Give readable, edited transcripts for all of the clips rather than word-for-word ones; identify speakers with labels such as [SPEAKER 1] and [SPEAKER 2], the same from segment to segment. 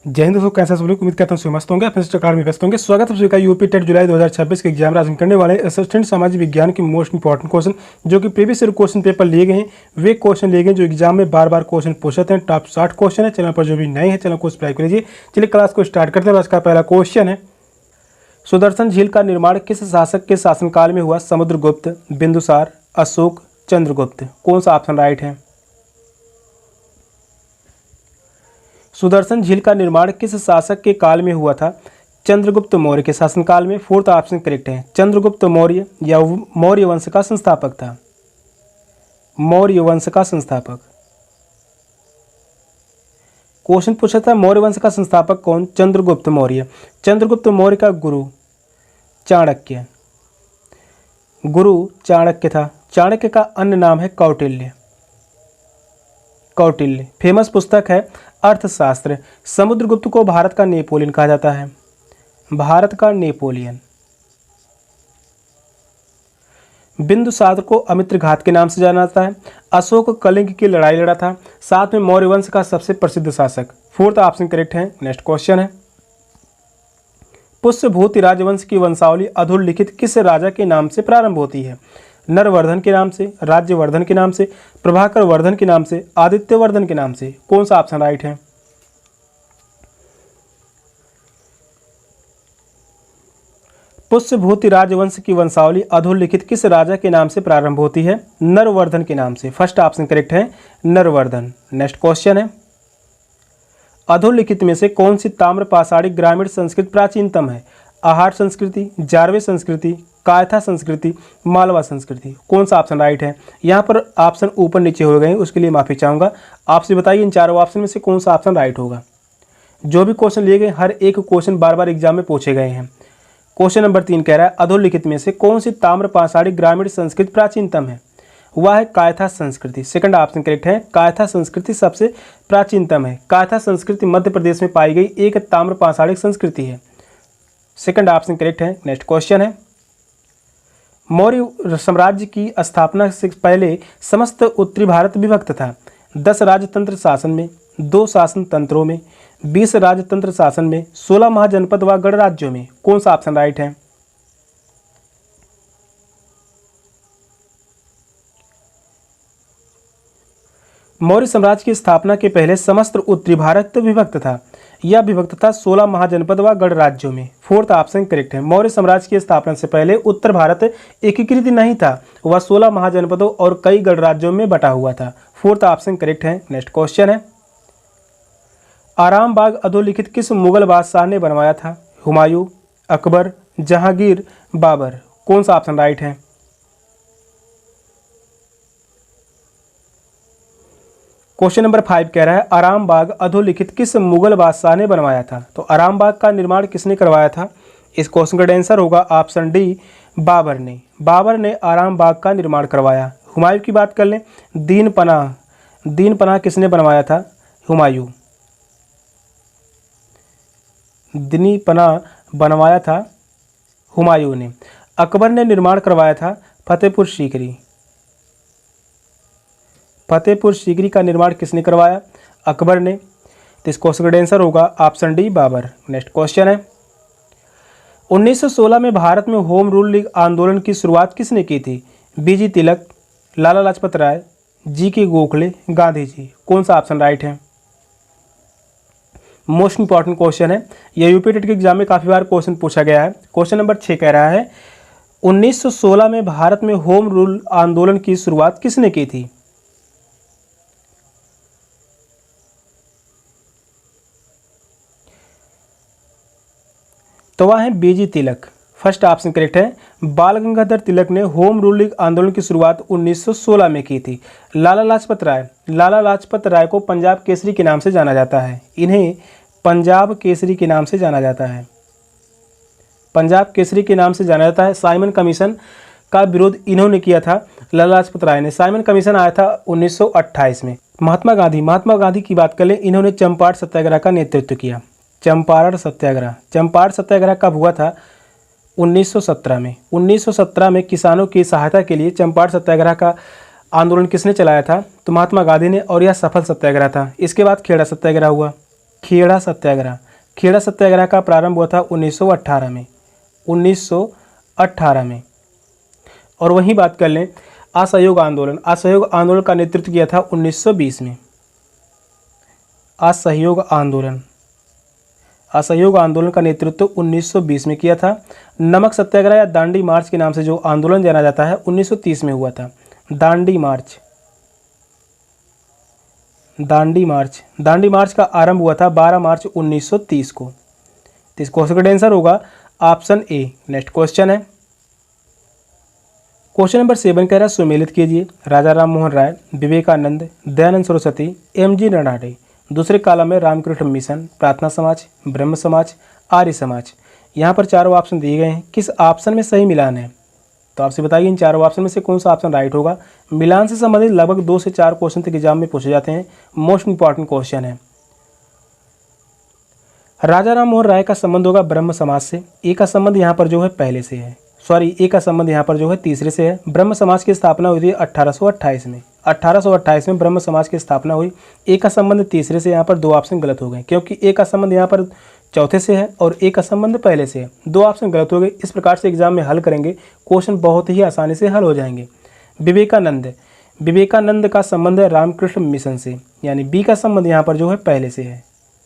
[SPEAKER 1] जय हिंद दोस्तों, कैसे सब लोग? उम्मीद करता हूँ सभी मस्त होंगे, अपने अकाउंट में व्यस्त होंगे। स्वागत है सभी का यूपी टेट जुलाई 2026 के एग्जाम राजन करने वाले असिस्टेंट सामाजिक विज्ञान के मोस्ट इंपॉर्टेंट क्वेश्चन जो कि प्रीवियस ईयर क्वेश्चन पेपर लिए गए हैं, वे क्वेश्चन लिए गए जो एग्जाम में बार बार क्वेश्चन पूछते हैं। टॉप 60 क्वेश्चन है। चैनल पर जो भी नए हैं चैनल को सब्सक्राइब कर लीजिए। चलिए क्लास को स्टार्ट करते हैं। आज का पहला क्वेश्चन है, सुदर्शन झील का निर्माण किस शासक के शासनकाल में हुआ? समुद्रगुप्त, बिंदुसार, अशोक, चंद्रगुप्त। कौन सा ऑप्शन राइट है? सुदर्शन झील का निर्माण किस शासक के काल में हुआ था? चंद्रगुप्त मौर्य के शासनकाल में। फोर्थ ऑप्शन करेक्ट है। चंद्रगुप्त मौर्य या मौर्य वंश का संस्थापक था। मौर्य वंश का संस्थापक। क्वेश्चन पूछा था मौर्य वंश का संस्थापक कौन? चंद्रगुप्त मौर्य। चंद्रगुप्त मौर्य का गुरु चाणक्य। गुरु चाणक्य था। चाणक्य का अन्य नाम है कौटिल्य। कौटिल्य। फेमस पुस्तक है अर्थशास्त्र। समुद्रगुप्त को भारत का नेपोलियन कहा जाता है। भारत का नेपोलियन। बिंदुसार को अमित्रघात के नाम से जाना जाता है। अशोक कलिंग की लड़ाई लड़ा था। साथ में मौर्य वंश का सबसे प्रसिद्ध शासक। फोर्थ ऑप्शन करेक्ट है। नेक्स्ट क्वेश्चन है, पुष्यभूति राजवंश की वंशावली अधोलिखित किस राजा के नाम से प्रारंभ होती है? नरवर्धन के नाम से, राज्यवर्धन के नाम से, प्रभाकर वर्धन के नाम से, आदित्यवर्धन के नाम से। कौन सा ऑप्शन राइट है? पुष्यभूति राजवंश की वंशावली अधोलिखित किस राजा के नाम से प्रारंभ होती है? नरवर्धन के नाम से। फर्स्ट ऑप्शन करेक्ट है, नरवर्धन। नेक्स्ट क्वेश्चन है, अधोलिखित में से कौन सी ताम्रपाषाणी ग्रामीण संस्कृति प्राचीनतम है? आहार संस्कृति, जारवे संस्कृति, कायथा संस्कृति, मालवा संस्कृति। कौन सा ऑप्शन राइट है? यहाँ पर ऑप्शन ऊपर नीचे हो गए हैं, उसके लिए माफी चाहूँगा। आपसे बताइए इन चारों ऑप्शन में से कौन सा ऑप्शन राइट होगा। जो भी क्वेश्चन लिए गए हर एक क्वेश्चन बार बार एग्जाम में पूछे गए हैं। क्वेश्चन नंबर 3 कह रहा है, अधोलिखित में से कौन सी ताम्रपाषाणी ग्रामीण संस्कृति प्राचीनतम है? वह है कायथा संस्कृति। सेकंड ऑप्शन करेक्ट है, कायथा संस्कृति सबसे प्राचीनतम है। कायथा संस्कृति मध्य प्रदेश में पाई गई एक ताम्रपाषाणी संस्कृति है। सेकंड ऑप्शन करेक्ट है। नेक्स्ट क्वेश्चन है, मौर्य साम्राज्य की स्थापना से पहले समस्त उत्तरी भारत विभक्त था। 10 राजतंत्र शासन में, 2 शासन तंत्रों में, 20 राजतंत्र शासन में, 16 महाजनपद व गणराज्यों में। कौन सा ऑप्शन राइट है? मौर्य साम्राज्य की स्थापना के पहले समस्त उत्तरी भारत विभक्त था। यह विभक्त था 16 महाजनपद व गणराज्यों में। फोर्थ ऑप्शन करेक्ट है। मौर्य साम्राज्य की स्थापना से पहले उत्तर भारत एकीकृत नहीं था, वह 16 महाजनपदों और कई गणराज्यों में बटा हुआ था। फोर्थ ऑप्शन करेक्ट है। नेक्स्ट क्वेश्चन है, आराम बाग अधोलिखित किस मुगल बादशाह ने बनवाया था? हुमायूं, अकबर, जहांगीर, बाबर। कौन सा ऑप्शन राइट है? क्वेश्चन नंबर 5 कह रहा है, आराम बाग अधोलिखित किस मुगल बादशाह ने बनवाया था? तो आराम बाग का निर्माण किसने करवाया था? इस क्वेश्चन का आंसर होगा ऑप्शन डी, बाबर ने। बाबर ने आराम बाग का निर्माण करवाया। हुमायूं की बात कर लें, दीन पनाह किसने बनवाया था? हुमायूं। दीन पनाह बनवाया था हुमायूं ने। अकबर ने निर्माण करवाया था फतेहपुर सीकरी। फतेहपुर सीकरी का निर्माण किसने करवाया? अकबर ने। तो इस क्वेश्चन का आंसर होगा option D, Babar. Next question है, 1916 में भारत में होम रूल लीग आंदोलन की शुरुआत किसने की थी? बीजी तिलक, लाला लाजपत राय, जी.के. गोखले, गांधी जी। कौन सा ऑप्शन राइट है? मोस्ट इंपॉर्टेंट क्वेश्चन है, यह यूपी टेट के एग्जाम में काफी बार क्वेश्चन पूछा गया है। क्वेश्चन नंबर 6 कह रहा है, 1916 में भारत में होम रूल आंदोलन की शुरुआत किसने की थी? तो वह है बीजी तिलक। फर्स्ट ऑप्शन करेक्ट है। बाल गंगाधर तिलक ने होम रूल लीग आंदोलन की शुरुआत 1916 में की थी। लाला लाजपत राय को पंजाब केसरी के नाम से जाना जाता है। इन्हें पंजाब केसरी के नाम से जाना जाता है। पंजाब केसरी के नाम से जाना जाता है। साइमन कमीशन का विरोध इन्होंने किया था, लाला लाजपत राय ने। साइमन कमीशन आया था 1928 में। महात्मा गांधी की बात कर लें, इन्होंने चंपारण सत्याग्रह का नेतृत्व किया। चंपारण सत्याग्रह कब हुआ था? 1917 में। 1917 में किसानों की सहायता के लिए चंपारण सत्याग्रह का आंदोलन किसने चलाया था? तो महात्मा गांधी ने, और यह सफल सत्याग्रह था। इसके बाद खेड़ा सत्याग्रह हुआ। खेड़ा सत्याग्रह। खेड़ा सत्याग्रह का प्रारंभ हुआ था 1918 में, 1918 में। और वहीं बात कर लें असहयोग आंदोलन। असहयोग आंदोलन का नेतृत्व किया था 1920 में। असहयोग आंदोलन, असहयोग आंदोलन का नेतृत्व 1920 में किया था। नमक सत्याग्रह या दांडी मार्च के नाम से जो आंदोलन जाना जाता है 1930 में हुआ था। दांडी मार्च, दांडी मार्च, दांडी मार्च का आरंभ हुआ था 12 मार्च 1930 को। तो इस क्वेश्चन का आंसर होगा ऑप्शन ए। नेक्स्ट क्वेश्चन है क्वेश्चन नंबर 7 कह रहा है सुमेलित कीजिए राजा राम मोहन राय, विवेकानंद, दयानंद सरस्वती, एम.जी. रनाडे। दूसरे कॉलम में रामकृष्ण मिशन, प्रार्थना समाज, ब्रह्म समाज, आर्य समाज। यहाँ पर चारों ऑप्शन दिए गए हैं, किस ऑप्शन में सही मिलान है? तो आपसे बताइए इन चारों ऑप्शन में से कौन सा ऑप्शन राइट होगा। मिलान से संबंधित लगभग 2 से 4 क्वेश्चन तक एग्जाम में पूछे जाते हैं, मोस्ट इंपॉर्टेंट क्वेश्चन है। राजा राम मोहन राय का संबंध होगा ब्रह्म समाज से। ए का संबंध यहाँ पर जो है पहले से है, सॉरी ए का संबंध यहाँ पर जो है तीसरे से है। ब्रह्म समाज की स्थापना हुई थी 1828 में, 1828 में ब्रह्म समाज की स्थापना हुई। ए का संबंध तीसरे से, यहाँ पर 2 ऑप्शन गलत हो गए क्योंकि ए का संबंध यहाँ पर चौथे से है और ए का संबंध पहले से है। 2 ऑप्शन गलत हो गए। इस प्रकार से एग्जाम में हल करेंगे, क्वेश्चन बहुत ही आसानी से हल हो जाएंगे। विवेकानंद, विवेकानंद का संबंध है रामकृष्ण मिशन से, यानी बी का संबंध यहाँ पर जो है पहले से है,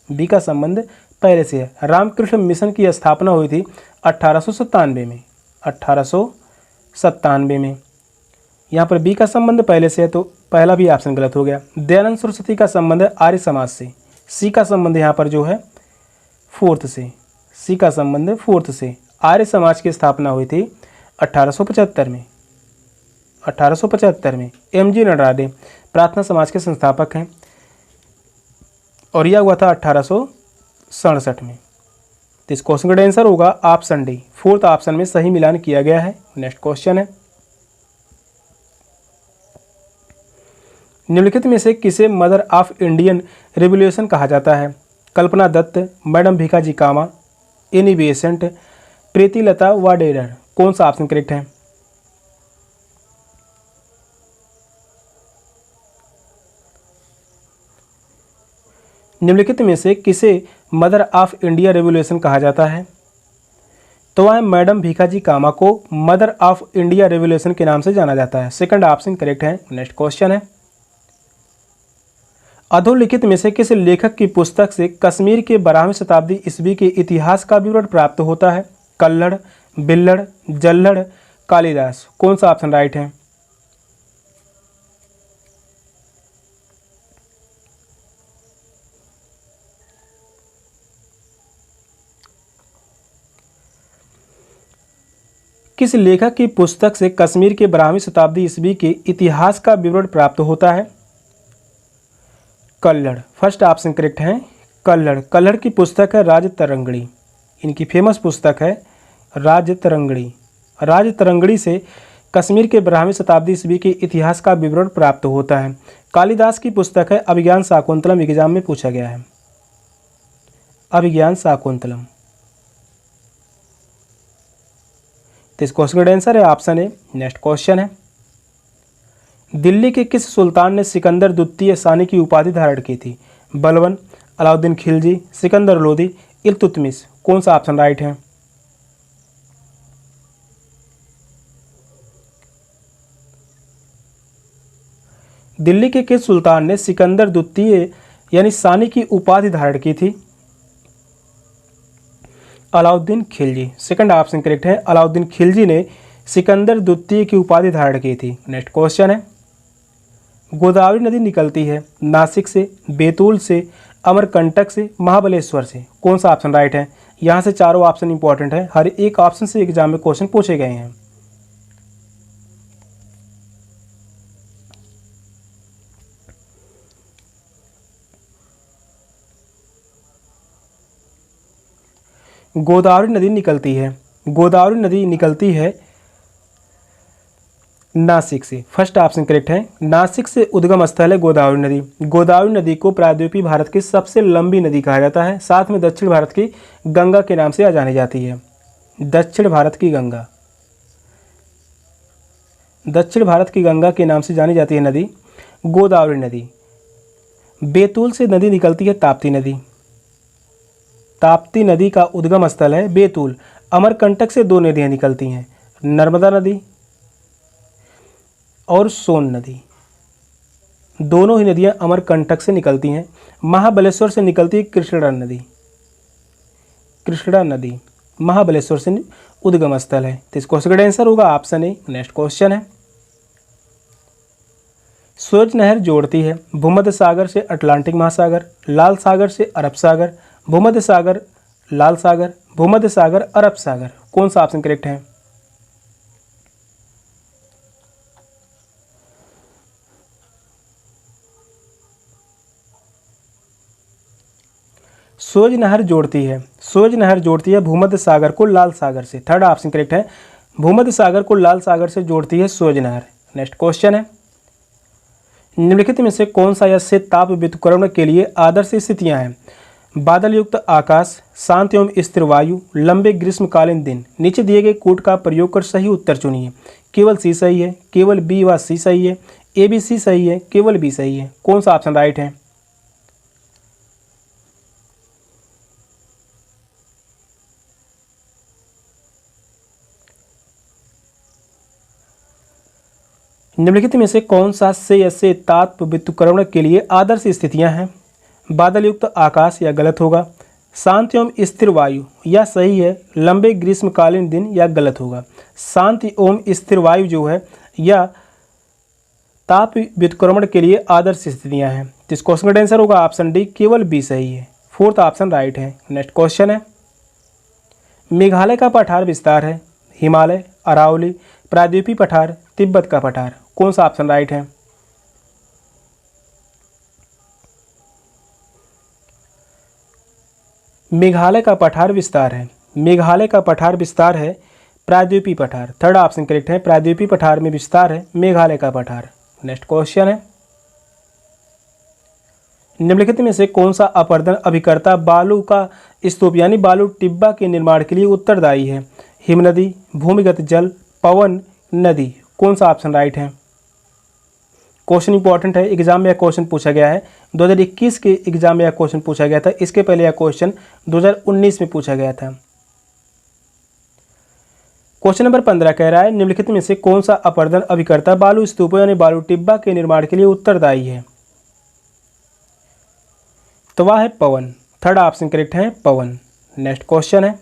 [SPEAKER 1] बी का संबंध पहले से है। रामकृष्ण मिशन की स्थापना हुई थी 1897 में, 1897 में। यहाँ पर बी का संबंध पहले से है तो पहला भी ऑप्शन गलत हो गया। दयानंद सरस्वती का संबंध है आर्य समाज से। सी का संबंध यहाँ पर जो है 4th से, सी का संबंध 4th से। आर्य समाज की स्थापना हुई थी 1875 में, 1875 में। एम.जी. रनाडे प्रार्थना समाज के संस्थापक हैं और यह हुआ था 1867 में। तो इस क्वेश्चन का आंसर होगा ऑप्शन डी, 4th ऑप्शन में सही मिलान किया गया है। नेक्स्ट क्वेश्चन है निम्नलिखित में से किसे मदर ऑफ इंडियन रिवॉल्यूशन कहा जाता है? कल्पना दत्त, मैडम भीखाजी कामा, एनी बेसेंट, प्रीतिलता वाडेकर। कौन सा ऑप्शन करेक्ट है? निम्नलिखित में से किसे मदर ऑफ इंडिया रिवॉल्यूशन कहा जाता है? तो वह मैडम भीखाजी कामा को मदर ऑफ इंडिया रिवॉल्यूशन के नाम से जाना जाता है। सेकंड ऑप्शन करेक्ट है। नेक्स्ट क्वेश्चन है अधोलिखित में से किस लेखक की पुस्तक से कश्मीर के 12वीं शताब्दी ईस्वी के इतिहास का विवरण प्राप्त होता है? कल्लड़, बिल्लड़, जल्लड़, कालिदास। कौन सा ऑप्शन राइट है? किस लेखक की पुस्तक से कश्मीर के 12वीं शताब्दी ईस्वी के इतिहास का विवरण प्राप्त होता है? कल्लड़। फर्स्ट ऑप्शन करेक्ट है, कल्लड़। कल्लड़ की पुस्तक है राजतरंगिणी। इनकी फेमस पुस्तक है राजतरंगिणी। राजतरंगिणी से कश्मीर के 12वीं शताब्दी ईस्वी के इतिहास का विवरण प्राप्त होता है। कालिदास की पुस्तक है अभिज्ञान शाकुंतलम, एग्जाम में पूछा गया है। अभिज्ञान शाकुंतलम। तो इस क्वेश्चन का आंसर है ऑप्शन ए। नेक्स्ट क्वेश्चन है दिल्ली के किस सुल्तान ने सिकंदर द्वितीय सानी की उपाधि धारण की थी? बलबन, अलाउद्दीन खिलजी, सिकंदर लोदी, इल्तुतमिश। कौन सा ऑप्शन राइट है? दिल्ली के किस सुल्तान ने सिकंदर द्वितीय यानी सानी की उपाधि धारण की थी? Alauddin Khilji. Second option correct है, अलाउद्दीन खिलजी ने सिकंदर द्वितीय की उपाधि धारण की थी। नेक्स्ट क्वेश्चन है गोदावरी नदी निकलती है नासिक से, बैतूल से, अमरकंटक से, महाबलेश्वर से। कौन सा ऑप्शन राइट है? यहाँ से चारों ऑप्शन इंपॉर्टेंट है, हर एक ऑप्शन से एग्जाम में क्वेश्चन पूछे गए हैं। गोदावरी नदी निकलती है, गोदावरी नदी निकलती है नासिक से। फर्स्ट ऑप्शन करेक्ट है, नासिक से उद्गम स्थल है गोदावरी नदी। गोदावरी नदी को प्रायद्वीपीय भारत की सबसे लंबी नदी कहा जाता है, साथ में दक्षिण भारत की गंगा के नाम से जानी जाती है। दक्षिण भारत की गंगा, दक्षिण भारत की गंगा के नाम से जानी जाती है नदी गोदावरी नदी। बैतूल से नदी निकलती है ताप्ती नदी। ताप्ती नदी का उद्गम स्थल है बैतूल। अमरकंटक से 2 नदियाँ निकलती हैं, नर्मदा नदी और सोन नदी। दोनों ही नदियाँ अमरकंटक से निकलती हैं। महाबलेश्वर से निकलती है कृष्णा नदी। कृष्णा नदी महाबलेश्वर से उद्गम स्थल है। तो इस क्वेश्चन का आंसर होगा ऑप्शन ए। नेक्स्ट क्वेश्चन है, सूरज नहर जोड़ती है भूमध्य सागर से अटलांटिक महासागर, लाल सागर से अरब सागर, भूमध्य सागर लाल सागर, भूमध्य सागर अरब सागर। कौन सा ऑप्शन करेक्ट है? सूरज नहर जोड़ती है, सूरज नहर जोड़ती है भूमध्य सागर को लाल सागर से। थर्ड ऑप्शन करेक्ट है, भूमध्य सागर को लाल सागर से जोड़ती है सूरज नहर। नेक्स्ट क्वेश्चन है, निम्नलिखित में से कौन सा यश ताप व्युत्क्रमण के लिए आदर्श स्थितियां हैं? बादल युक्त आकाश, शांत एवं स्थिर वायु, लंबे ग्रीष्मकालीन दिन। नीचे दिए गए कूट का प्रयोग कर सही उत्तर चुनिए। केवल सी सही है, केवल बी व सी सही है, ए बी सी सही है, केवल बी सही है। कौन सा ऑप्शन राइट है? निम्नलिखित में से कौन सा से ताप व्युत्क्रमण के लिए आदर्श स्थितियां हैं? बादल युक्त आकाश या गलत होगा, शांत एवं स्थिर वायु या सही है, लंबे ग्रीष्मकालीन दिन या गलत होगा। शांत एवं स्थिर वायु जो है या ताप व्युत्क्रमण के लिए आदर्श स्थितियां हैं। तो इस क्वेश्चन का आंसर होगा ऑप्शन डी, केवल बी सही है। फोर्थ ऑप्शन राइट है। नेक्स्ट क्वेश्चन है, मेघालय का पठार विस्तार है हिमालय, अरावली, प्रायद्वीपीय पठार, तिब्बत का पठार। कौन सा ऑप्शन राइट है? मेघालय का पठार विस्तार है, मेघालय का पठार विस्तार है प्रायद्वीपीय पठार। थर्ड ऑप्शन करेक्ट है, प्रायद्वीपीय पठार में विस्तार है मेघालय का पठार। नेक्स्ट क्वेश्चन है, निम्नलिखित में से कौन सा अपरदन अभिकर्ता बालू का स्तूप यानी बालू टिब्बा के निर्माण के लिए उत्तरदायी है? हिमनदी, भूमिगत जल, पवन, नदी। कौन सा ऑप्शन राइट है? क्वेश्चन इंपॉर्टेंट है, एग्जाम में यह क्वेश्चन पूछा गया है। 2021 के एग्जाम में यह क्वेश्चन पूछा गया था, इसके पहले यह क्वेश्चन 2019 में पूछा गया था। क्वेश्चन नंबर 15 कह रहा है, निम्नलिखित में से कौन सा अपरदन अभिकर्ता बालू स्तूपों यानी बालू टिब्बा के निर्माण के लिए उत्तरदायी है? तो वह है पवन। थर्ड ऑप्शन करेक्ट है, पवन। नेक्स्ट क्वेश्चन है,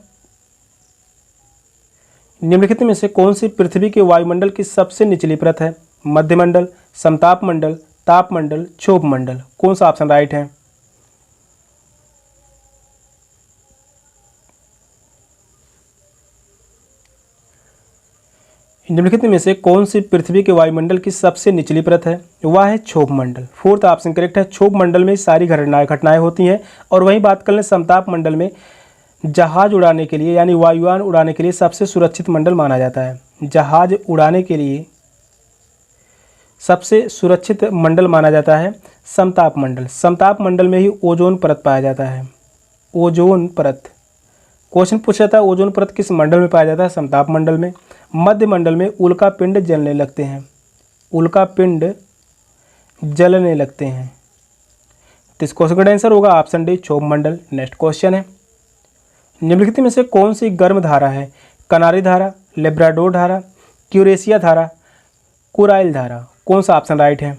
[SPEAKER 1] निम्नलिखित में से कौन सी पृथ्वी के वायुमंडल की सबसे निचली परत है? मध्यमंडल, समताप मंडल, तापमंडल, क्षोभ मंडल। कौन सा ऑप्शन राइट है? निम्नलिखित में से कौन सी पृथ्वी के वायुमंडल की सबसे निचली परत है? वह है क्षोभ मंडल। फोर्थ ऑप्शन करेक्ट है, क्षोभ मंडल में सारी घटनाएं होती हैं। और वहीं बात कर लें समताप मंडल में जहाज उड़ाने के लिए यानी वायुयान उड़ाने के लिए सबसे सुरक्षित मंडल माना जाता है। जहाज उड़ाने के लिए सबसे सुरक्षित मंडल माना जाता है समताप मंडल। समताप मंडल में ही ओजोन परत पाया जाता है। ओजोन परत क्वेश्चन पूछा था, ओजोन परत किस मंडल में पाया जाता है? समताप मंडल में। मध्य मंडल में उल्का पिंड जलने लगते हैं, उल्का पिंड जलने लगते हैं। तो इस क्वेश्चन का आंसर होगा ऑप्शन डी, क्षोभ मंडल। नेक्स्ट क्वेश्चन है, निम्नलिखित में से कौन सी गर्म धारा है? कनारी धारा, लेब्राडोर धारा, क्यूरेशिया धारा, कुराइल धारा। कौन सा ऑप्शन राइट है?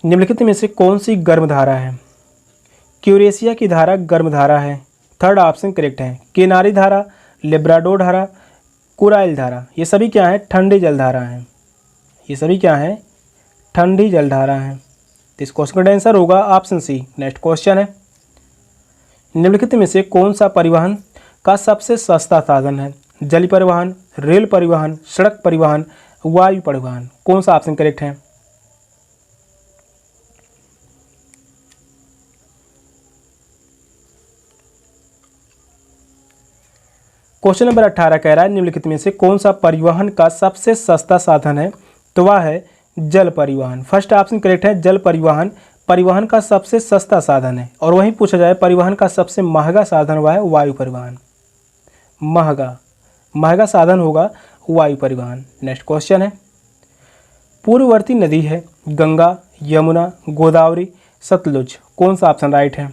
[SPEAKER 1] निम्नलिखित में से कौन सी गर्म धारा है? क्यूरेशिया की धारा गर्म धारा है। थर्ड ऑप्शन करेक्ट है। किनारी धारा, लेब्राडोर धारा, कुराइल धारा, ये सभी क्या है? ठंडी जलधारा हैं। ये सभी क्या है? ठंडी जलधारा हैं। तो इस क्वेश्चन का आंसर होगा ऑप्शन सी। नेक्स्ट क्वेश्चन है, निम्नलिखित में से कौन सा परिवहन का सबसे सस्ता साधन है? जल परिवहन, रेल परिवहन, सड़क परिवहन, वायु परिवहन। कौन सा ऑप्शन करेक्ट है? क्वेश्चन नंबर 18 कह रहा है, निम्नलिखित में से कौन सा परिवहन का सबसे सस्ता साधन है? तो वह है जल परिवहन। फर्स्ट ऑप्शन करेक्ट है, जल परिवहन परिवहन का सबसे सस्ता साधन है। और वहीं पूछा जाए परिवहन का सबसे महंगा साधन हुआ है वायु परिवहन। महंगा साधन होगा वायु परिवहन। नेक्स्ट क्वेश्चन है, पूर्ववर्ती नदी है गंगा, यमुना, गोदावरी, सतलुज। कौन सा ऑप्शन राइट है?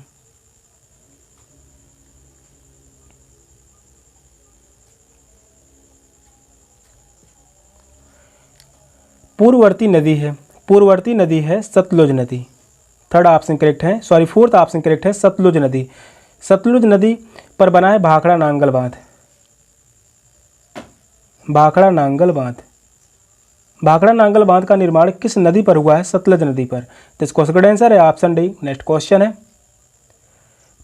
[SPEAKER 1] पूर्ववर्ती नदी है सतलुज नदी। थर्ड ऑप्शन करेक्ट है, सॉरी फोर्थ ऑप्शन करेक्ट है, सतलुज नदी। सतलुज नदी पर बना है भाखड़ा नांगल बांध। भाखड़ा नांगल बांध। भाखड़ा नांगल बांध का निर्माण किस नदी पर हुआ है? सतलुज नदी पर। तो इस क्वेश्चन का आंसर है ऑप्शन डी। नेक्स्ट क्वेश्चन है,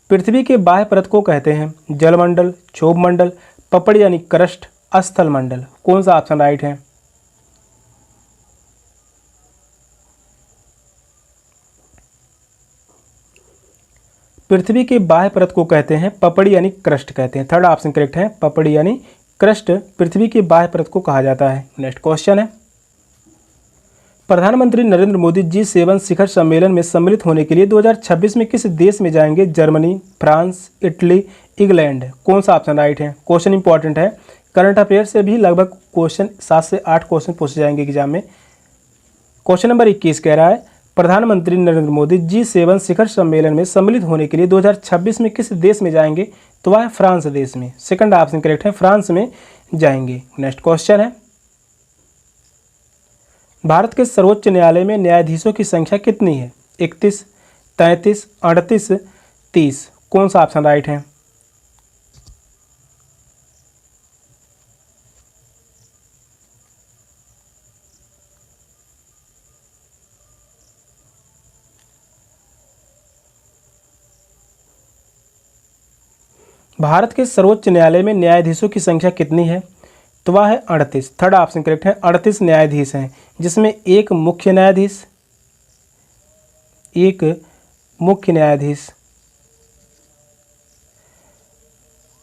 [SPEAKER 1] पृथ्वी के बाह्य परत को कहते हैं जलमंडल, क्षोभ मंडल, पपड़ यानी क्रस्ट, स्थल मंडल। कौन सा ऑप्शन राइट है? पृथ्वी के बाह्य परत को कहते हैं पपड़ी यानी क्रस्ट कहते हैं। थर्ड ऑप्शन करेक्ट है, पपड़ी यानी क्रस्ट पृथ्वी की बाह्य परत को कहा जाता है। नेक्स्ट क्वेश्चन है, प्रधानमंत्री नरेंद्र मोदी G7 शिखर सम्मेलन में सम्मिलित होने के लिए 2026 में किस देश में जाएंगे? Germany, France, Italy, England. कौन सा ऑप्शन राइट है? क्वेश्चन इंपॉर्टेंट है, करंट अफेयर से भी लगभग क्वेश्चन 7 से 8 क्वेश्चन पूछे जाएंगे एग्जाम में। क्वेश्चन नंबर 21 कह रहा है, प्रधानमंत्री नरेंद्र मोदी G7 शिखर सम्मेलन में सम्मिलित होने के लिए 2026 में किस देश में जाएंगे? तो वह है फ्रांस देश में। सेकंड ऑप्शन करेक्ट है, फ्रांस में जाएंगे। नेक्स्ट क्वेश्चन है, भारत के सर्वोच्च न्यायालय में न्यायाधीशों की संख्या कितनी है? 31, 33, 38, 30। कौन सा ऑप्शन राइट है? भारत के सर्वोच्च न्यायालय में न्यायाधीशों की संख्या कितनी है? तो वह है 38। थर्ड ऑप्शन करेक्ट है, 38 न्यायाधीश हैं, जिसमें एक मुख्य न्यायाधीश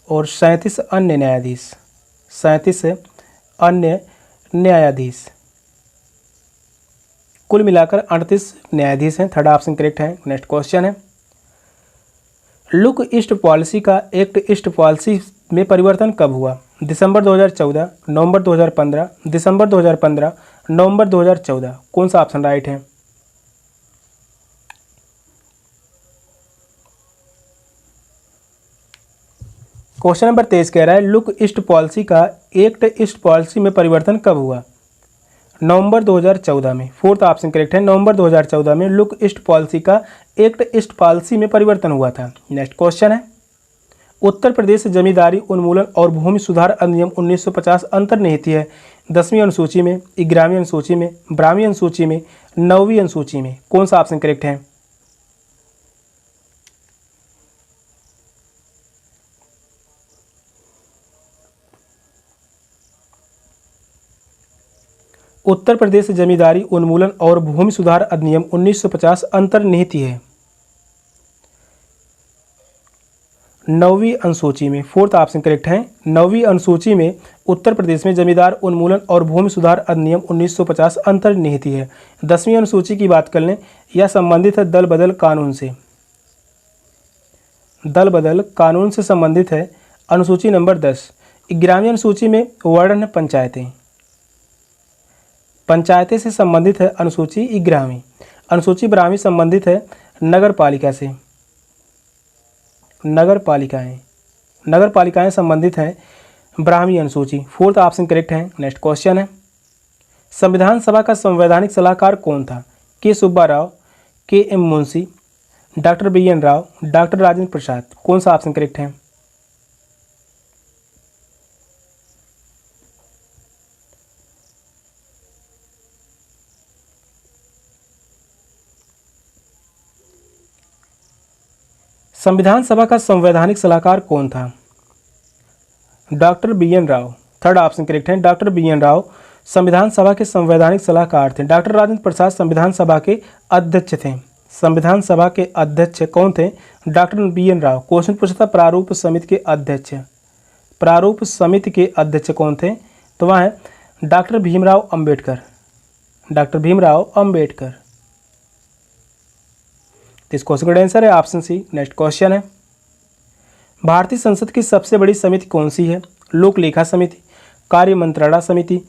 [SPEAKER 1] और 37 अन्य न्यायाधीश। 37 अन्य न्यायाधीश, कुल मिलाकर 38 न्यायाधीश हैं। थर्ड ऑप्शन करेक्ट है। नेक्स्ट क्वेश्चन है, लुक ईस्ट पॉलिसी का एक्ट ईस्ट पॉलिसी में परिवर्तन कब हुआ? दिसंबर 2014, नवंबर 2015, दिसंबर 2015, नवंबर 2014। कौन सा ऑप्शन राइट है? क्वेश्चन नंबर 23 कह रहा है, लुक ईस्ट पॉलिसी का एक्ट ईस्ट पॉलिसी में परिवर्तन कब हुआ? नवंबर 2014 में। फोर्थ ऑप्शन करेक्ट है, नवंबर 2014 में लुक ईस्ट पॉलिसी का एक्ट ईस्ट पॉलिसी में परिवर्तन हुआ था। नेक्स्ट क्वेश्चन है, उत्तर प्रदेश जमींदारी उन्मूलन और भूमि सुधार अधिनियम 1950 अंतर्निहित है 10वीं अनुसूची में, 11वीं अनुसूची में, 12वीं अनुसूची में, 9वीं अनुसूची में। कौन सा ऑप्शन करेक्ट है? उत्तर प्रदेश जमींदारी उन्मूलन और भूमि सुधार अधिनियम 1950 अंतर्निहित है 9वीं अनुसूची में। फोर्थ ऑप्शन करेक्ट है, 9वीं अनुसूची में उत्तर प्रदेश में जमींदार उन्मूलन और भूमि सुधार अधिनियम 1950 अंतर्निहित है। 10वीं अनुसूची की बात कर लें, यह संबंधित है दल बदल कानून से। दल बदल कानून से संबंधित है अनुसूची नंबर 10। 11वीं अनुसूची में वर्णन पंचायतें, पंचायतें से संबंधित है अनुसूची 11वीं। अनुसूची 12वीं संबंधित है नगर पालिका से, नगर पालिकाएं संबंधित हैं 12वीं अनुसूची। फोर्थ ऑप्शन करेक्ट है। नेक्स्ट क्वेश्चन है, संविधान सभा का संवैधानिक सलाहकार कौन था? के Subba Rao, K M Munshi, doctor BN Rao, doctor Rajendra Prasad. कौन सा ऑप्शन करेक्ट है? संविधान सभा का संवैधानिक सलाहकार कौन था? Doctor BN Rao. Third option correct है, डॉक्टर BN राव संविधान सभा के संवैधानिक सलाहकार थे। डॉक्टर राजेंद्र प्रसाद संविधान सभा के अध्यक्ष थे। संविधान सभा के अध्यक्ष कौन थे? Doctor BN Rao. क्वेश्चन पूछा था प्रारूप समिति के अध्यक्ष, प्रारूप समिति के अध्यक्ष कौन थे? तो वह है डॉक्टर भीमराव अंबेडकर, डॉक्टर भीमराव अंबेडकर। इस क्वेश्चन का आंसर है ऑप्शन सी। नेक्स्ट क्वेश्चन है, भारतीय संसद की सबसे बड़ी समिति कौन सी है? लोक लेखा समिति, कार्य मंत्रणा समिति,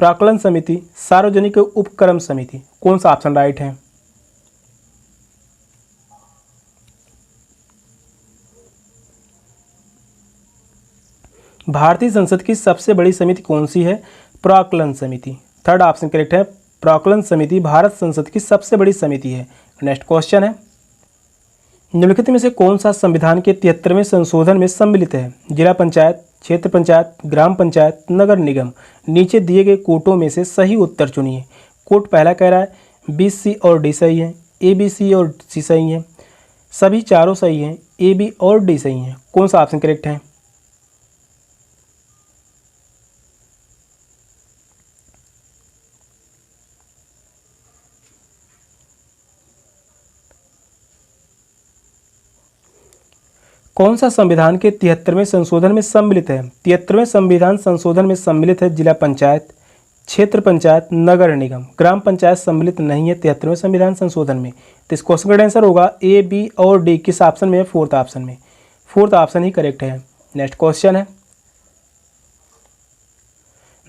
[SPEAKER 1] प्राक्कलन समिति, सार्वजनिक उपक्रम समिति, कौन सा ऑप्शन राइट है? भारतीय संसद की सबसे बड़ी समिति कौन सी है? प्राक्कलन समिति। थर्ड ऑप्शन करेक्ट है, प्राक्कलन समिति भारत संसद की सबसे बड़ी समिति है। नेक्स्ट क्वेश्चन है, निम्नलिखित में से कौन सा संविधान के 73वें संशोधन में सम्मिलित है? जिला पंचायत, क्षेत्र पंचायत, ग्राम पंचायत, नगर निगम। नीचे दिए गए कोटों में से सही उत्तर चुनिए। कोट पहला कह रहा है बी, सी और डी सही है, ए, बी, सी और सी सही है, सभी चारों सही हैं, ए, बी और डी सही हैं। कौन सा ऑप्शन करेक्ट है? कौन सा संविधान के 73वें संशोधन में सम्मिलित है? 73वें संविधान संशोधन में सम्मिलित है जिला पंचायत, क्षेत्र पंचायत, नगर निगम। ग्राम पंचायत सम्मिलित नहीं है 73वें संविधान संशोधन में। तो इस क्वेश्चन का आंसर होगा ए, बी और डी। किस ऑप्शन में है? फोर्थ ऑप्शन में। फोर्थ ऑप्शन ही करेक्ट है। नेक्स्ट क्वेश्चन है,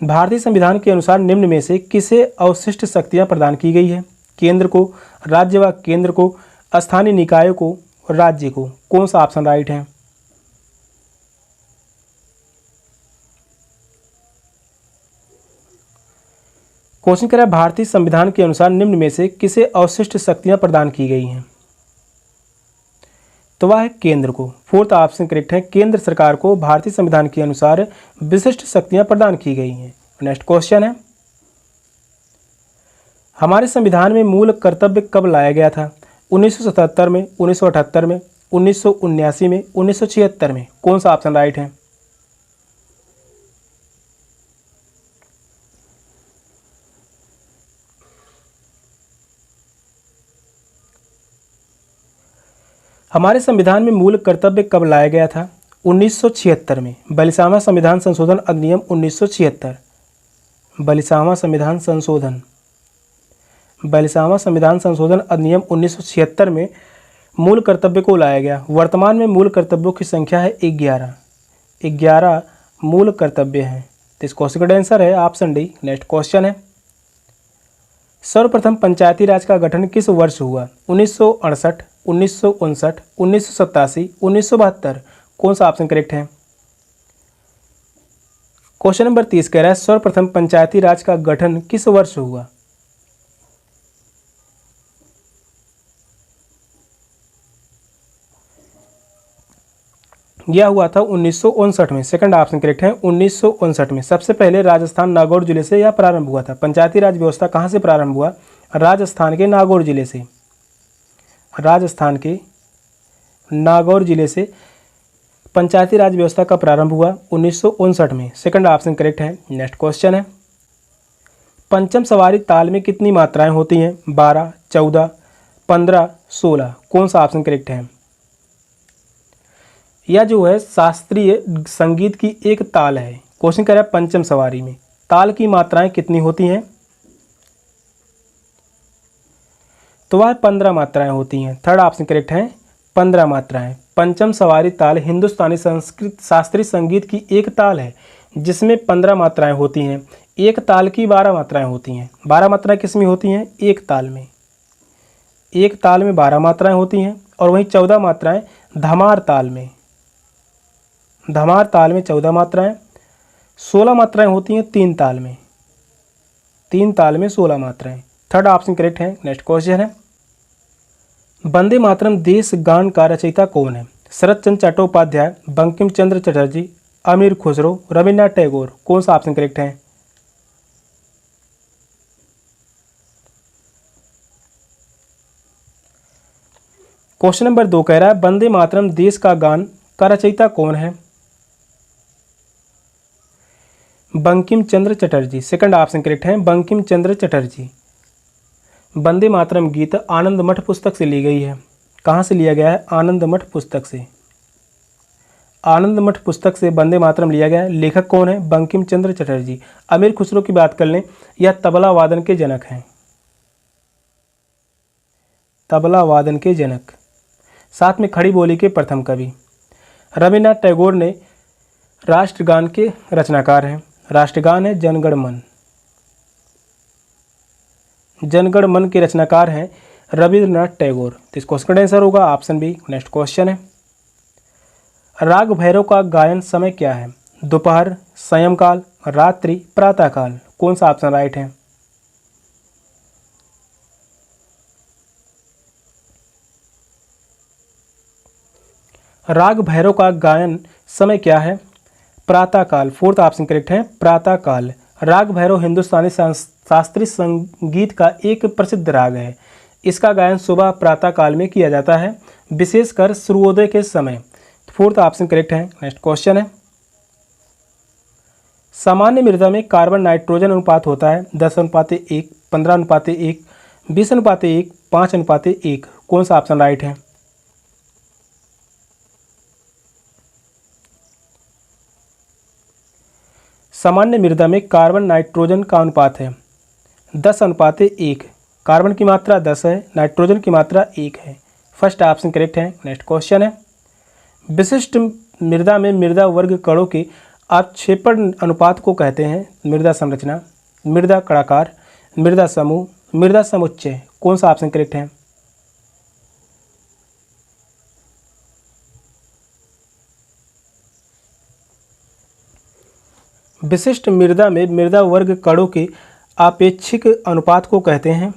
[SPEAKER 1] भारतीय संविधान के अनुसार निम्न में से किसे अवशिष्ट शक्तियां प्रदान की गई है? केंद्र को, राज्य व केंद्र को, स्थानीय निकायों को, राज्य को। कौन सा ऑप्शन राइट है? क्वेश्चन कह रहा है भारतीय संविधान के अनुसार निम्न में से किसे अवशिष्ट शक्तियां प्रदान की गई हैं? तो वह है केंद्र को। फोर्थ ऑप्शन करेक्ट है, केंद्र सरकार को भारतीय संविधान के अनुसार विशिष्ट शक्तियां प्रदान की गई हैं। नेक्स्ट क्वेश्चन है, हमारे संविधान में मूल कर्तव्य कब लाया गया था? 1977 में, 1978 में, 1979 में, 1976 में। कौन सा ऑप्शन राइट है? हमारे संविधान में मूल कर्तव्य कब लाया गया था? 1976 में। 42वां संविधान संशोधन अधिनियम 1976। 42वां संविधान संशोधन, 42वां संविधान संशोधन अधिनियम 1976 में मूल कर्तव्य को लाया गया। वर्तमान में मूल कर्तव्यों की संख्या है 11। 11 मूल कर्तव्य हैं। तो इस क्वेश्चन का आंसर है ऑप्शन डी। नेक्स्ट क्वेश्चन है, सर्वप्रथम पंचायती राज का गठन किस वर्ष हुआ? 1968, 1959, 1987, 1972। कौन सा ऑप्शन करेक्ट है? क्वेश्चन नंबर 30 कह रहा है सर्वप्रथम पंचायती राज का गठन किस वर्ष हुआ? यह हुआ था 1959 में। सेकंड ऑप्शन करेक्ट है, 1959 में। सबसे पहले राजस्थान नागौर जिले से यह प्रारंभ हुआ था। पंचायती राज व्यवस्था कहाँ से प्रारंभ हुआ? राजस्थान के नागौर जिले से। राजस्थान के नागौर जिले से पंचायती राज व्यवस्था का प्रारंभ हुआ 1959 में। सेकंड ऑप्शन करेक्ट है। नेक्स्ट क्वेश्चन है, पंचम सवारी ताल में कितनी मात्राएं होती हैं? 12, 14, 15, 16। कौन सा ऑप्शन करेक्ट है? यह जो है शास्त्रीय संगीत की एक ताल है। क्वेश्चन कह रहा है पंचम सवारी में ताल की मात्राएं कितनी होती हैं? तो वह 15 मात्राएं होती हैं। थर्ड ऑप्शन करेक्ट है, 15 मात्राएं। पंचम सवारी ताल हिंदुस्तानी संस्कृत शास्त्रीय संगीत की एक ताल है जिसमें 15 मात्राएं होती हैं। एक ताल की 12 मात्राएं होती हैं। 12 मात्राएं किस में होती हैं? एक ताल में। एक ताल में 12 मात्राएं होती हैं और वहीं 14 मात्राएं धमार ताल में। धमार ताल में 14 मात्राएं। 16 मात्राएं होती हैं तीन ताल में। तीन ताल में 16 मात्राएं। थर्ड ऑप्शन करेक्ट है। नेक्स्ट क्वेश्चन है, वंदे मातरम देश गान का रचयिता कौन है? शरत चंद्र चट्टोपाध्याय, बंकिम चंद्र चटर्जी, अमीर खुसरो, रविन्द्रनाथ टैगोर। कौन सा ऑप्शन करेक्ट है? क्वेश्चन नंबर 2 कह रहा है वंदे मातरम देश का गान का रचयिता कौन है? Bankim Chandra Chatterjee. Second option correct है, बंकिम चंद्र चटर्जी। वंदे मातरम गीत आनंद मठ पुस्तक से ली गई है। कहाँ से लिया गया है? आनंद मठ पुस्तक से। आनंद मठ पुस्तक से वंदे मातरम लिया गया है। लेखक कौन है? बंकिम चंद्र चटर्जी। अमीर खुसरो की बात कर लें, यह तबला वादन के जनक हैं। तबला वादन के जनक, साथ में खड़ी बोली के प्रथम कवि। रविन्द्रनाथ टैगोर ने राष्ट्रगान के रचनाकार हैं। राष्ट्रगान है जनगण मन। जनगण मन के रचनाकार हैं रविंद्रनाथ टैगोर। तो इस क्वेश्चन का आंसर होगा ऑप्शन बी। नेक्स्ट क्वेश्चन है, राग भैरव का गायन समय क्या है? दोपहर, सायंकाल, रात्रि, प्रातःकाल। कौन सा ऑप्शन राइट है? राग भैरव का गायन समय क्या है? प्रातःकाल। फोर्थ ऑप्शन करेक्ट है, प्रातःकाल। राग भैरव हिंदुस्तानी शास्त्रीय संगीत का एक प्रसिद्ध राग है। इसका गायन सुबह प्रातःकाल में किया जाता है, विशेषकर सूर्योदय के समय। फोर्थ ऑप्शन करेक्ट है। नेक्स्ट क्वेश्चन है, सामान्य मृदा में कार्बन नाइट्रोजन अनुपात होता है 10:1, 15:1, 20:1, 5:1। कौन सा ऑप्शन राइट है? सामान्य मृदा में कार्बन नाइट्रोजन का अनुपात है 10:1। कार्बन की मात्रा 10 है, नाइट्रोजन की मात्रा 1 है। फर्स्ट ऑप्शन करेक्ट है। नेक्स्ट क्वेश्चन है, विशिष्ट मृदा में मृदा वर्ग कणों के अपक्षेपण अनुपात को कहते हैं मृदा संरचना, मृदा कणाकार, मृदा समूह, मृदा समुच्चय। कौन सा ऑप्शन करेक्ट है? विशिष्ट मृदा में मृदा वर्ग कणों के आपेक्षिक अनुपात को कहते हैं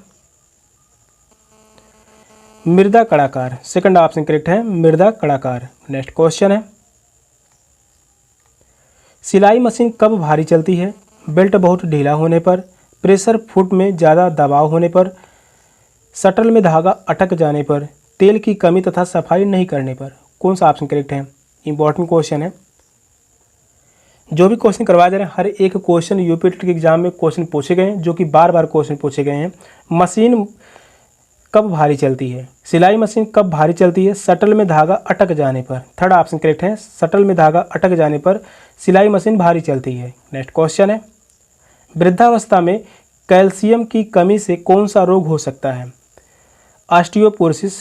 [SPEAKER 1] मृदा कणाकार। सेकंड ऑप्शन करेक्ट है, मृदा कणाकार। नेक्स्ट क्वेश्चन है, सिलाई मशीन कब भारी चलती है? बेल्ट बहुत ढीला होने पर, प्रेशर फुट में ज़्यादा दबाव होने पर, शटल में धागा अटक जाने पर, तेल की कमी तथा सफाई नहीं करने पर। कौन सा ऑप्शन करेक्ट है? इंपॉर्टेंट क्वेश्चन है। जो भी क्वेश्चन करवाए जा रहे हैं हर एक क्वेश्चन यूपी टेट के एग्जाम में क्वेश्चन पूछे गए हैं, जो कि बार बार क्वेश्चन पूछे गए हैं। मशीन कब भारी चलती है? सिलाई मशीन कब भारी चलती है? शटल में धागा अटक जाने पर। थर्ड ऑप्शन करेक्ट है, शटल में धागा अटक जाने पर सिलाई मशीन भारी चलती है। नेक्स्ट क्वेश्चन है, वृद्धावस्था में कैल्शियम की कमी से कौन सा रोग हो सकता है? Osteoporosis,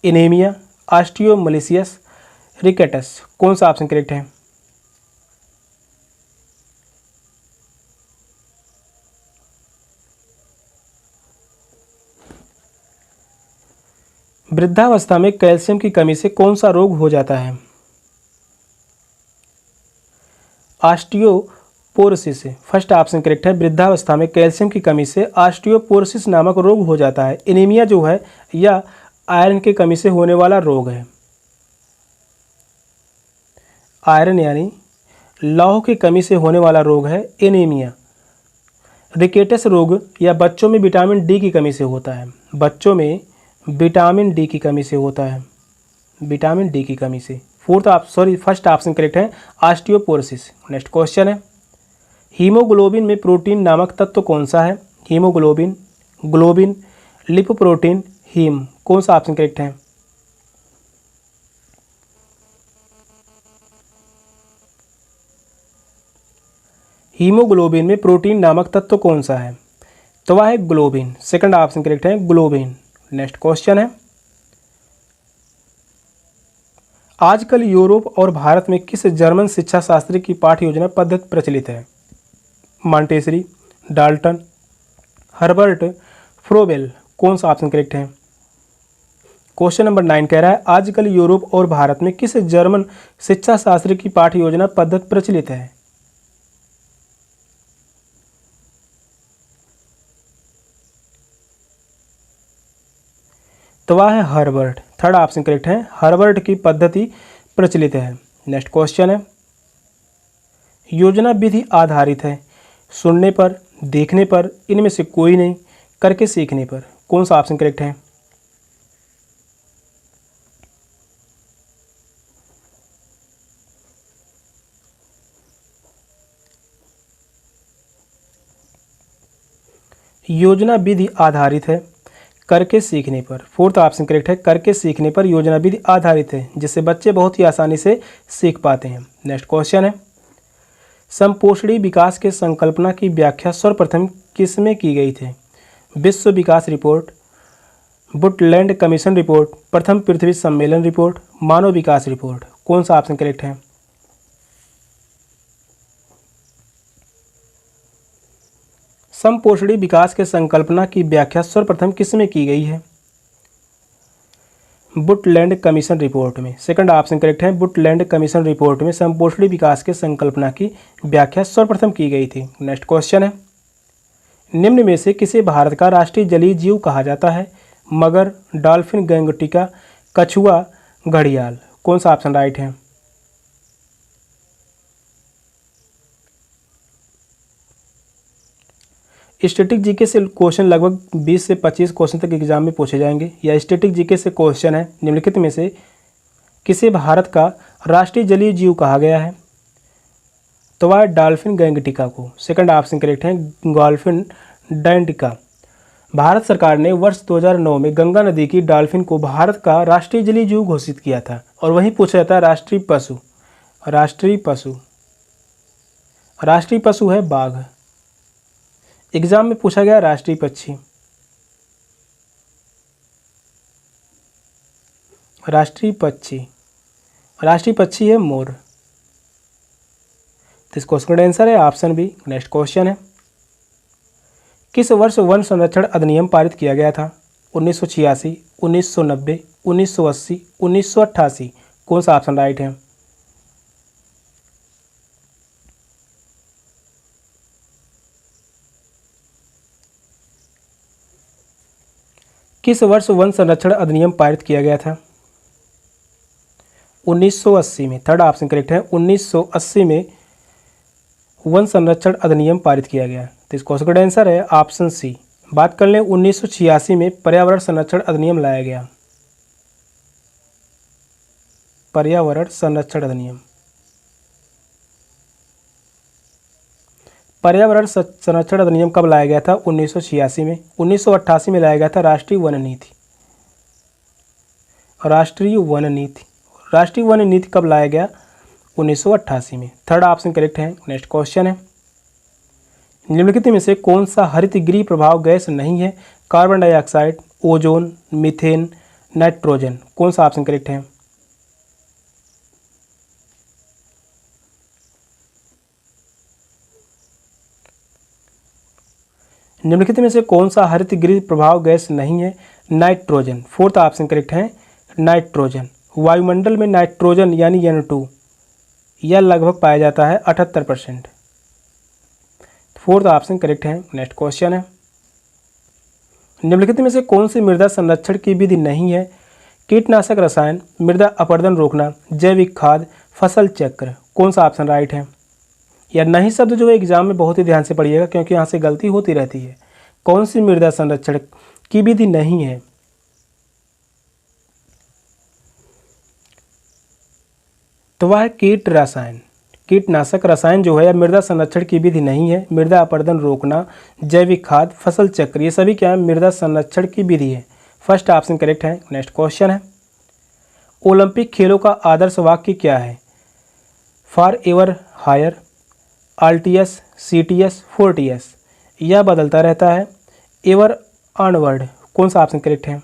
[SPEAKER 1] anaemia, osteomalacias, rickets. कौन सा ऑप्शन करेक्ट है? वृद्धावस्था में कैल्शियम की कमी से कौन सा रोग हो जाता है? ऑस्टियोपोरोसिस। फर्स्ट ऑप्शन करेक्ट है, वृद्धावस्था में कैल्शियम की कमी से ऑस्टियोपोरोसिस नामक रोग हो जाता है। एनीमिया जो है यह आयरन की कमी से होने वाला रोग है। आयरन यानी लौह की कमी से होने वाला रोग है एनीमिया। रिकेटस रोग या बच्चों में विटामिन डी की कमी से होता है। बच्चों में विटामिन डी की कमी से होता है, विटामिन डी की कमी से। फर्स्ट ऑप्शन करेक्ट है, ऑस्टियोपोरोसिस। नेक्स्ट क्वेश्चन है, हीमोग्लोबिन में प्रोटीन नामक तत्व कौन सा है? Haemoglobin, globin, lipoprotein, haem. कौन सा ऑप्शन करेक्ट है? हीमोग्लोबिन में प्रोटीन नामक तत्व कौन सा है? तो वह है ग्लोबिन। सेकंड ऑप्शन करेक्ट है, ग्लोबिन। नेक्स्ट क्वेश्चन है, आजकल यूरोप और भारत में किस जर्मन शिक्षा शास्त्री की पाठ्य योजना पद्धति प्रचलित है? Montessori, Dalton, Herbert, Froebel. कौन सा ऑप्शन करेक्ट है? क्वेश्चन नंबर 9 कह रहा है, आजकल यूरोप और भारत में किस जर्मन शिक्षा शास्त्री की पाठ्य योजना पद्धति प्रचलित है? तो वह है हर्बर्ट। थर्ड ऑप्शन करेक्ट है, हर्बर्ट की पद्धति प्रचलित है। नेक्स्ट क्वेश्चन है, योजना विधि आधारित है। सुनने पर, देखने पर, इनमें से कोई नहीं, करके सीखने पर। कौन सा ऑप्शन करेक्ट है? योजना विधि आधारित है, करके सीखने पर। फोर्थ ऑप्शन करेक्ट है, करके सीखने पर योजना विधि आधारित है, जिससे बच्चे बहुत ही आसानी से सीख पाते हैं। नेक्स्ट क्वेश्चन है, समपोषणी विकास के संकल्पना की व्याख्या सर्वप्रथम किसमें की गई थी? विश्व विकास रिपोर्ट, बुटलैंड कमीशन रिपोर्ट, प्रथम पृथ्वी सम्मेलन रिपोर्ट, मानव विकास रिपोर्ट। कौन सा ऑप्शन करेक्ट है? समपोषणी विकास के संकल्पना की व्याख्या सर्वप्रथम किसमें की गई है? बुटलैंड कमीशन रिपोर्ट में। सेकंड ऑप्शन करेक्ट है, बुटलैंड कमीशन रिपोर्ट में समपोषणी विकास के संकल्पना की व्याख्या सर्वप्रथम की गई थी। नेक्स्ट क्वेश्चन है, निम्न में से किसे भारत का राष्ट्रीय जलीय जीव कहा जाता है? मगर, डॉल्फिन, गंगटिका, कछुआ, घड़ियाल। कौन सा ऑप्शन राइट है? स्टैटिक जीके से क्वेश्चन लगभग 20 से 25 क्वेश्चन तक एग्जाम में पूछे जाएंगे। या स्टैटिक जीके से क्वेश्चन है, निम्नलिखित में से किसे भारत का राष्ट्रीय जलीय जीव कहा गया है? तो वह डॉल्फिन गैंगटिका को। सेकंड ऑप्शन करेक्ट है, डॉल्फिन डैंटिका। भारत सरकार ने वर्ष 2009 में गंगा नदी की डॉल्फिन को भारत का राष्ट्रीय जलीय जीव घोषित किया था। और वहीं पूछा जाता है राष्ट्रीय पशु। राष्ट्रीय पशु है बाघ। एग्जाम में पूछा गया राष्ट्रीय पक्षी। राष्ट्रीय पक्षी है मोर। तो इस क्वेश्चन का आंसर है ऑप्शन बी। नेक्स्ट क्वेश्चन है, किस वर्ष वन संरक्षण अधिनियम पारित किया गया था? 1986, 1990, 1980, 1988। कौन सा ऑप्शन राइट है? किस वर्ष वन संरक्षण अधिनियम पारित किया गया था? 1980 में। थर्ड ऑप्शन करेक्ट है, 1980 में वन संरक्षण अधिनियम पारित किया गया। तो इस क्वेश्चन का आंसर है ऑप्शन सी। बात कर लें 1986 में पर्यावरण संरक्षण अधिनियम लाया गया। पर्यावरण संरक्षण अधिनियम। पर्यावरण संरक्षण अधिनियम कब लाया गया था? 1986 में। 1988 में लाया गया था राष्ट्रीय वन नीति। राष्ट्रीय वन नीति कब लाया गया? 1988 में। थर्ड ऑप्शन करेक्ट है। नेक्स्ट क्वेश्चन है, निम्नलिखित में से कौन सा हरितगृह प्रभाव गैस नहीं है? Carbon dioxide, ozone, methane, nitrogen. कौन सा ऑप्शन करेक्ट है? निम्नलिखित में से कौन सा हरितगृह प्रभाव गैस नहीं है? नाइट्रोजन। फोर्थ ऑप्शन करेक्ट है नाइट्रोजन। वायुमंडल में नाइट्रोजन यानी N2 यह लगभग पाया जाता है 78%। फोर्थ ऑप्शन करेक्ट है। नेक्स्ट क्वेश्चन है, निम्नलिखित में से कौन सी मृदा संरक्षण की विधि नहीं है? कीटनाशक रसायन, मृदा अपरदन रोकना, जैविक खाद, फसल चक्र। कौन सा ऑप्शन राइट है? या नहीं शब्द जो है एग्जाम में बहुत ही ध्यान से पढ़िएगा, क्योंकि यहाँ से गलती होती रहती है। कौन सी मृदा संरक्षण की विधि नहीं है? तो वह है कीटनाशक रसायन जो है या मृदा संरक्षण की विधि नहीं है। मृदा अपरदन रोकना, जैविक खाद, फसल चक्र, ये सभी क्या है? मृदा संरक्षण की विधि है। फर्स्ट ऑप्शन करेक्ट है। नेक्स्ट क्वेश्चन है, ओलंपिक खेलों का आदर्श वाक्य क्या है? For ever higher, altius, citius, fortius. यह बदलता रहता है, एवर ऑनवर्ड। कौन सा ऑप्शन करेक्ट है?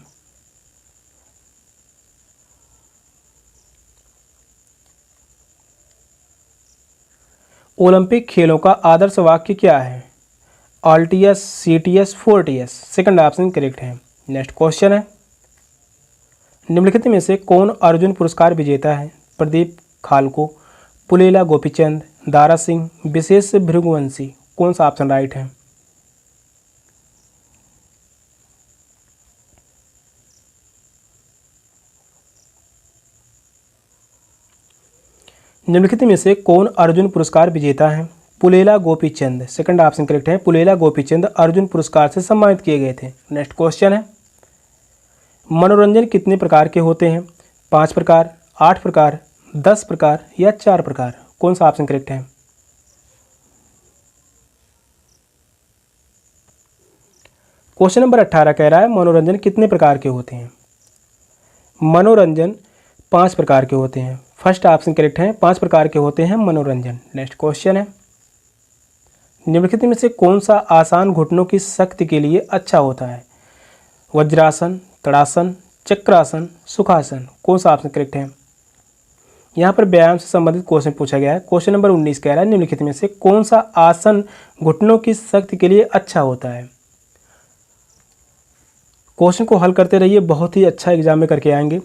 [SPEAKER 1] ओलंपिक खेलों का आदर्श वाक्य क्या है? Altius, citius, fortius. Second option correct है। नेक्स्ट क्वेश्चन है, निम्नलिखित में से कौन अर्जुन पुरस्कार विजेता है? प्रदीप खालको, पुलेला गोपीचंद, दारा सिंह, विशेष भृगुवंशी। कौन सा ऑप्शन राइट है? निम्नलिखित में से कौन अर्जुन पुरस्कार विजेता है? Pullela Gopichand. Second option correct है, पुलेला गोपीचंद अर्जुन पुरस्कार से सम्मानित किए गए थे। नेक्स्ट क्वेश्चन है, मनोरंजन कितने प्रकार के होते हैं? 5 प्रकार, 8 प्रकार, 10 प्रकार या 4 प्रकार। कौन सा ऑप्शन करेक्ट है? क्वेश्चन नंबर 18 कह रहा है मनोरंजन कितने प्रकार के होते हैं? मनोरंजन 5 प्रकार के होते हैं। फर्स्ट ऑप्शन करेक्ट है, 5 प्रकार के होते हैं मनोरंजन। नेक्स्ट क्वेश्चन है, निम्नलिखित में से कौन सा आसान घुटनों की शक्ति के लिए अच्छा होता है? वज्रासन, तड़ासन, चक्रासन, सुखासन। कौन सा ऑप्शन करेक्ट है? यहाँ पर व्यायाम से संबंधित क्वेश्चन पूछा गया है। क्वेश्चन नंबर 19 कह रहा है निम्नलिखित में से कौन सा आसन घुटनों की शक्ति के लिए अच्छा होता है। क्वेश्चन को हल करते रहिए, बहुत ही अच्छा एग्जाम में करके आएंगे। तो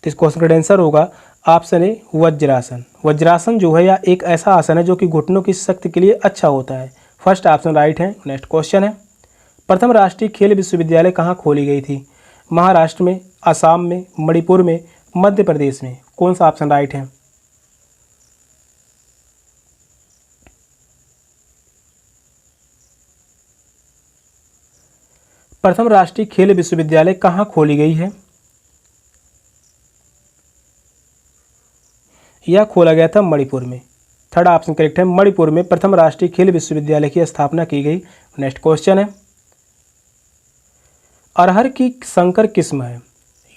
[SPEAKER 1] इस क्वेश्चन का आंसर होगा ऑप्शन ए वज्रासन। वज्रासन जो है या एक ऐसा आसन है जो कि घुटनों की शक्ति के लिए अच्छा होता है। फर्स्ट ऑप्शन राइट है। नेक्स्ट क्वेश्चन है, प्रथम राष्ट्रीय खेल विश्वविद्यालय कहाँ खोली गई थी। महाराष्ट्र में, असम में, मणिपुर में, मध्य प्रदेश में। कौन सा ऑप्शन राइट है। प्रथम राष्ट्रीय खेल विश्वविद्यालय कहाँ खोली गई है। यह खोला गया था मणिपुर में। थर्ड ऑप्शन करेक्ट है, मणिपुर में प्रथम राष्ट्रीय खेल विश्वविद्यालय की स्थापना की गई। नेक्स्ट क्वेश्चन है, अरहर की संकर किस्म है।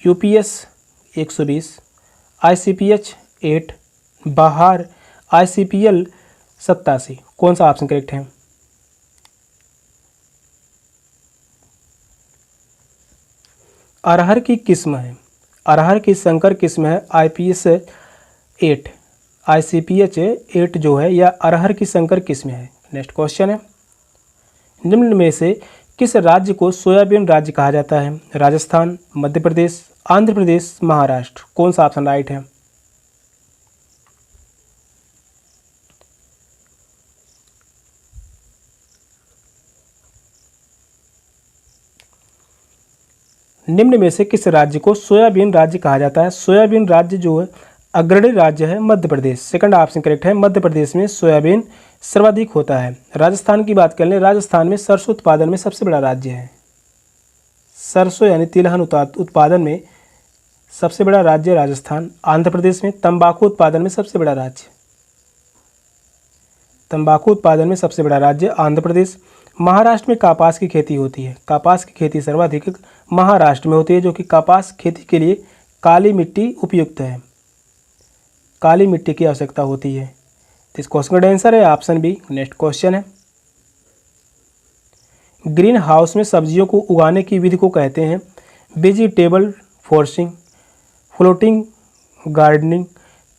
[SPEAKER 1] यूपीएस 120, ICPH 8, बहार, ICPL 87। कौन सा ऑप्शन करेक्ट है। अरहर की किस्म है, अरहर की संकर किस्म है IPS 8, ICPH 8 जो है यह अरहर की संकर किस्म है। नेक्स्ट क्वेश्चन है, निम्न में से किस राज्य को सोयाबीन राज्य कहा जाता है। राजस्थान, मध्य प्रदेश, आंध्र प्रदेश, महाराष्ट्र। कौन सा ऑप्शन राइट है। निम्न में से किस राज्य को सोयाबीन राज्य कहा जाता है। सोयाबीन राज्य जो है अग्रणी राज्य है Madhya Pradesh. Second option correct है, मध्य प्रदेश में सोयाबीन सर्वाधिक होता है। राजस्थान की बात कर लें, राजस्थान में सरसों उत्पादन में सबसे बड़ा राज्य है। सरसों यानी तिलहन उत्पादन में सबसे बड़ा राज्य राजस्थान। आंध्र प्रदेश में तंबाकू उत्पादन में सबसे बड़ा राज्य, तंबाकू उत्पादन में सबसे बड़ा राज्य आंध्र प्रदेश। महाराष्ट्र में कपास की खेती होती है। कपास की खेती सर्वाधिक महाराष्ट्र में होती है, जो कि कपास खेती के लिए काली मिट्टी उपयुक्त है, काली मिट्टी की आवश्यकता होती है। तो इस क्वेश्चन का आंसर है ऑप्शन बी। नेक्स्ट क्वेश्चन है, ग्रीन हाउस में सब्जियों को उगाने की विधि को कहते हैं vegetable forcing, floating gardening,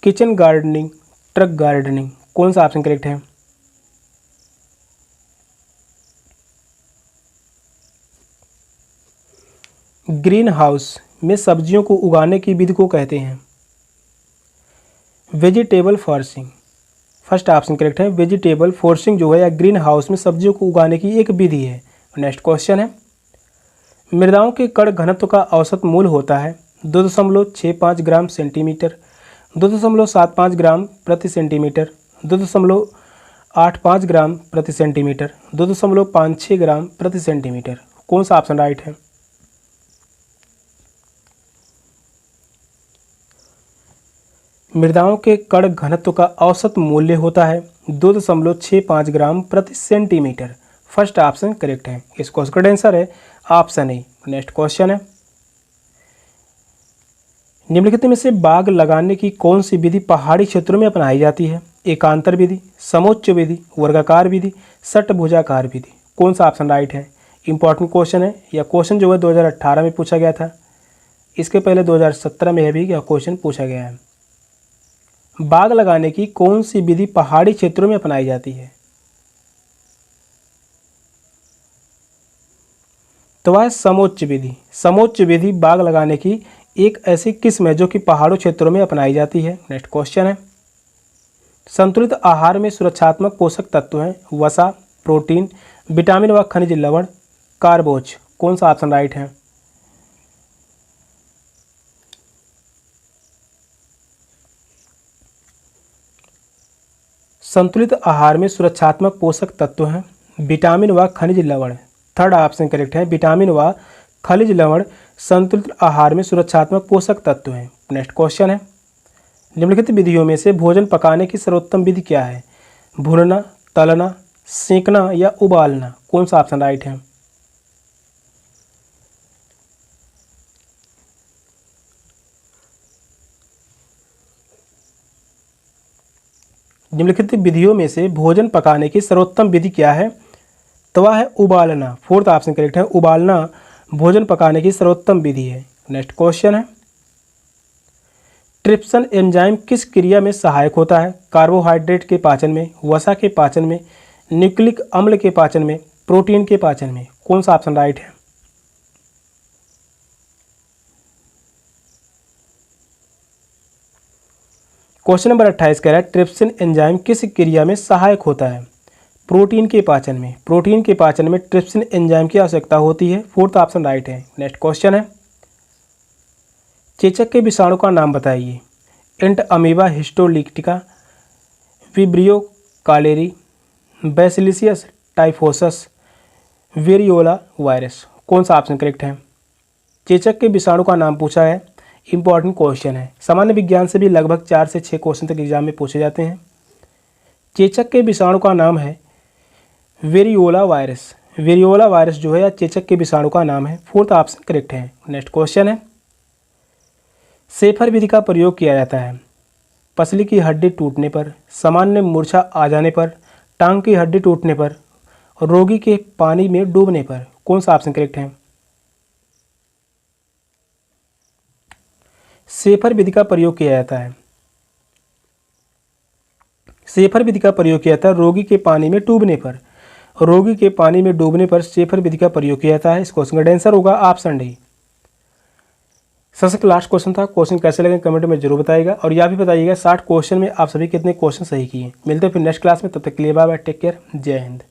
[SPEAKER 1] kitchen gardening, truck gardening. कौन सा ऑप्शन करेक्ट है। ग्रीन हाउस में सब्जियों को उगाने की विधि को कहते हैं vegetable forcing. First option correct है, वेजिटेबल फोर्सिंग जो है या ग्रीन हाउस में सब्जियों को उगाने की एक विधि है। नेक्स्ट क्वेश्चन है, मृदाओं के कण घनत्व का औसत मूल्य होता है 2.65 ग्राम सेंटीमीटर, 2.75 ग्राम प्रति सेंटीमीटर, 2.85 ग्राम प्रति सेंटीमीटर, 2.56 ग्राम प्रति सेंटीमीटर। कौन सा ऑप्शन राइट है। मृदाओं के कण घनत्व का औसत मूल्य होता है 2.65 ग्राम प्रति सेंटीमीटर। फर्स्ट ऑप्शन करेक्ट है। इस क्वेश्चन का आंसर है ऑप्शन ए। नेक्स्ट क्वेश्चन है, निम्नलिखित में से बाग लगाने की कौन सी विधि पहाड़ी क्षेत्रों में अपनाई जाती है। एकांतर विधि, समोच्च विधि, वर्गाकार विधि, षटभुजाकार विधि। कौन सा ऑप्शन राइट है। इंपॉर्टेंट क्वेश्चन है। यह क्वेश्चन जो है 2018 में पूछा गया था, इसके पहले 2017 में भी यह क्वेश्चन पूछा गया है। बाग लगाने की कौन सी विधि पहाड़ी क्षेत्रों में अपनाई जाती है। तो वह समोच्च विधि। समोच्च विधि बाग लगाने की एक ऐसी किस्म है जो कि पहाड़ों क्षेत्रों में अपनाई जाती है। नेक्स्ट क्वेश्चन है, संतुलित आहार में सुरक्षात्मक पोषक तत्व हैं वसा, प्रोटीन, विटामिन व खनिज लवण, कार्बोज। कौन सा ऑप्शन राइट है। संतुलित आहार में सुरक्षात्मक पोषक तत्व हैं विटामिन व खनिज लवण। थर्ड ऑप्शन करेक्ट है, विटामिन व खनिज लवण संतुलित आहार में सुरक्षात्मक पोषक तत्व हैं। नेक्स्ट क्वेश्चन है, निम्नलिखित विधियों में से भोजन पकाने की सर्वोत्तम विधि क्या है। भूनना, तलना, सेंकना या उबालना। कौन सा ऑप्शन राइट है। निम्नलिखित विधियों में से भोजन पकाने की सर्वोत्तम विधि क्या है। तो वह है उबालना। फोर्थ ऑप्शन करेक्ट है, उबालना भोजन पकाने की सर्वोत्तम विधि है। नेक्स्ट क्वेश्चन है, ट्रिप्सिन एंजाइम किस क्रिया में सहायक होता है? कार्बोहाइड्रेट के पाचन में, वसा के पाचन में, न्यूक्लिक अम्ल के पाचन में, प्रोटीन के पाचन में। कौन सा ऑप्शन राइट है? क्वेश्चन नंबर 28 कह रहा है ट्रिप्सिन एंजाइम किस क्रिया में सहायक होता है? प्रोटीन के पाचन में। प्रोटीन के पाचन में ट्रिप्सिन एंजाइम की आवश्यकता होती है। फोर्थ ऑप्शन राइट है। नेक्स्ट क्वेश्चन है चेचक के विषाणु का नाम बताइए। Entamoeba histolytica, vibrio cholerae, bacillus typhosus, variola virus. कौन सा ऑप्शन करेक्ट है? चेचक के विषाणु का नाम पूछा है, इंपॉर्टेंट क्वेश्चन है। सामान्य विज्ञान से भी लगभग 4 से 6 क्वेश्चन तक एग्जाम में पूछे जाते हैं। चेचक के विषाणु का नाम है वेरियोला वायरस। वेरियोला वायरस जो है या चेचक के विषाणु का नाम है। फोर्थ ऑप्शन करेक्ट है। नेक्स्ट क्वेश्चन है शेफर विधि का प्रयोग किया जाता है पसली की हड्डी टूटने पर, सामान्य मूर्छा आ जाने पर, टांग की हड्डी टूटने पर, रोगी के पानी में डूबने पर। कौन सा ऑप्शन करेक्ट है? शेफर विधि का प्रयोग किया जाता है, शेफर विधि का प्रयोग किया जाता है रोगी के पानी में डूबने पर। रोगी के पानी में डूबने पर शेफर विधि का प्रयोग किया जाता है। इस क्वेश्चन का आंसर होगा ऑप्शन डी। सबसे लास्ट क्वेश्चन था। क्वेश्चन कैसे लगे कमेंट में जरूर बताइएगा और यह भी बताइएगा 60 क्वेश्चन में आप सभी कितने क्वेश्चन सही किए। मिलते हैं फिर नेक्स्ट क्लास में, तब तक के लिए बाय बाय, टेक केयर, जय हिंद।